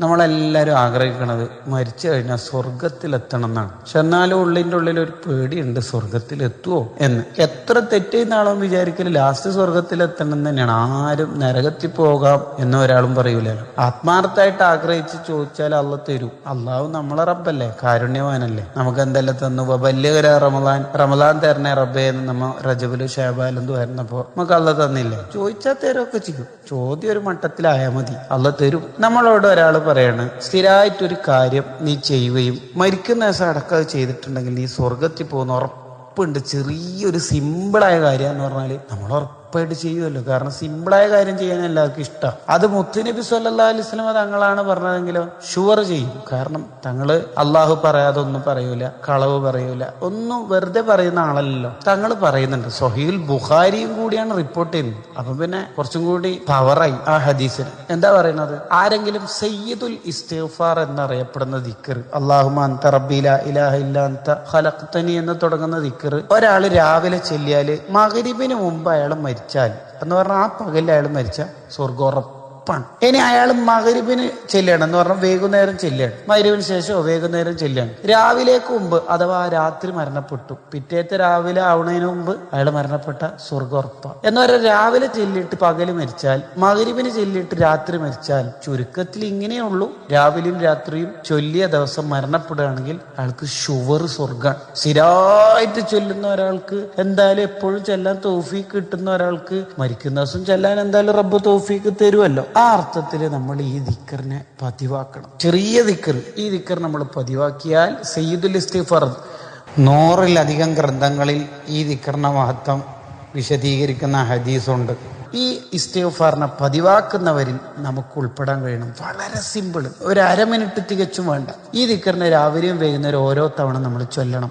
നമ്മളെല്ലാവരും ആഗ്രഹിക്കുന്നത് മരിച്ചു കഴിഞ്ഞാൽ സ്വർഗത്തിലെത്തണം എന്നാണ്. പക്ഷെ എന്നാലും ഉള്ളിൻ്റെ ഉള്ളിൽ ഒരു പേടിയുണ്ട്, സ്വർഗത്തിലെത്തുമോ എന്ന്. എത്ര തെറ്റ് ചെയ്യുന്ന ആളും വിചാരിക്കല് ലാസ്റ്റ് സ്വർഗത്തിലെത്തണം എന്ന് തന്നെയാണ്. ആരും നരകത്തിൽ പോകാം എന്ന് ഒരാളും പറയൂലല്ലോ. ആത്മാർത്ഥമായിട്ട് ആഗ്രഹിച്ച് ചോദിച്ചാൽ അള്ള തരും. അള്ളാഹു നമ്മളെ റബ്ബല്ലേ, കാരുണ്യവാനല്ലേ. നമുക്ക് എന്തെല്ലാം തന്നു. വലിയ റമദാൻ തരണേ റബ്ബേ എന്ന് നമ്മ റജബിലും ഷാബാലും വരുന്നപ്പോ നമുക്ക് അള്ള തന്നില്ലേ? ചോദിച്ചാൽ തരുമൊക്കെ ചെയ്യും. ചോദ്യം ഒരു മട്ടത്തിലായാൽ മതി, അള്ള തരും. നമ്മളോട് ഒരാൾ പറയാണ്, സ്ഥിരമായിട്ടൊരു കാര്യം നീ ചെയ്യുകയും മരിക്കുന്ന ദിവസം അടക്കം ചെയ്തിട്ടുണ്ടെങ്കിൽ നീ സ്വർഗത്തിൽ പോകുന്ന ഉറപ്പുണ്ട്. ചെറിയൊരു സിമ്പിളായ കാര്യം എന്ന് പറഞ്ഞാൽ നമ്മൾ ഉറപ്പായിട്ട് ചെയ്യുമല്ലോ. കാരണം സിമ്പിളായ കാര്യം ചെയ്യാൻ എല്ലാവർക്കും ഇഷ്ടം. അത് മുത്തുനബി സല്ലല്ലാഹു അലൈഹി വസല്ലം തങ്ങളാണ് പറഞ്ഞതെങ്കിലോ ഷുവർ ചെയ്യും. കാരണം തങ്ങള് അള്ളാഹു പറയാതെ ഒന്നും പറയൂല, കളവ് പറയൂല, ഒന്നും വെറുതെ പറയുന്ന ആളല്ലല്ലോ. തങ്ങൾ പറയുന്നുണ്ട്. സ്വഹീഹുൽ ബുഖാരിയും കൂടിയാണ് റിപ്പോർട്ട് ചെയ്യുന്നത്. അപ്പൊ പിന്നെ കുറച്ചും കൂടി പവറായി ആ ഹദീസിന്. എന്താ പറയുന്നത്? ആരെങ്കിലും സയ്യിദുൽ ഇസ്തിഗ്ഫാർ എന്നറിയപ്പെടുന്ന ദിക്ർ, അല്ലാഹുമ്മ അൻത റബ്ബി ലാ ഇലാഹ ഇല്ലാ അൻത ഖലഖ്തനി എന്ന് തുടങ്ങുന്ന ദിക്ർ ഒരാള് രാവിലെ ചൊല്ലിയാല് മഗ്‌രിബിന് മുമ്പ് അയാൾ മരിച്ചാൽ എന്ന് പറഞ്ഞാൽ ആ പകലിൽ അയാൾ മരിച്ചാൽ സ്വർഗ്ഗം ഉറപ്പാണ്. ഇനി അയാൾ മഗ്‌രിബിന് ചെല്ലുകയാണ് എന്ന് പറഞ്ഞാൽ വൈകുന്നേരം ചെല്ലുകയാണ്, മഗ്‌രിബിന് ശേഷമോ വൈകുന്നേരം ചെല്ലുകയാണ്, രാവിലേക്ക് മുമ്പ് അഥവാ രാത്രി മരണപ്പെട്ടു, പിറ്റേത്തെ രാവിലെ ആവുന്നതിന് മുമ്പ് അയാൾ മരണപ്പെട്ട സ്വർഗ്ഗം ഉറപ്പാണ്. എന്ന് പറഞ്ഞാൽ രാവിലെ ചെല്ലിയിട്ട് പകല് മരിച്ചാൽ, മഗ്‌രിബിന് ചെല്ലിയിട്ട് രാത്രി മരിച്ചാൽ, ചുരുക്കത്തിൽ ഇങ്ങനെയുള്ളൂ. രാവിലെയും രാത്രിയും ചൊല്ലിയ ദിവസം മരണപ്പെടുകയാണെങ്കിൽ അയാൾക്ക് ഷുവർ സ്വർഗ്ഗമാണ്. സ്ഥിരമായിട്ട് ചൊല്ലുന്ന ഒരാൾക്ക് എന്തായാലും എപ്പോഴും ചെല്ലാൻ തൗഫീക്ക് കിട്ടുന്ന ഒരാൾക്ക് മരിക്കുന്ന ദിവസം ചെല്ലാൻ എന്തായാലും റബ്ബ് തൗഫീക്ക് തരുമല്ലോ. ആ അർത്ഥത്തിൽ നമ്മൾ ഈ ദിക്റിനെ പതിവാക്കണം. ചെറിയ ദിക്ർ, ഈ ദിക്ർ നമ്മൾ പതിവാക്കിയാൽ സയ്യിദുൽ ഇസ്തിഗ്ഫാർ 100-ലധികം ഗ്രന്ഥങ്ങളിൽ ഈ ദിക്റിന്റെ മഹത്വം വിശദീകരിക്കുന്ന ഹദീസുണ്ട്. ഈ ഇസ്തിഗ്ഫാറിനെ പതിവാക്കുന്നവരിൽ നമുക്ക് ഉൾപ്പെടാൻ കഴിയണം. വളരെ സിമ്പിൾ, ഒരു അരമിനിറ്റ് തികച്ചും വേണ്ട. ഈ ദിക്റിനെ രാവിലെയും വൈകുന്നേരം ഓരോ തവണ നമ്മൾ ചൊല്ലണം.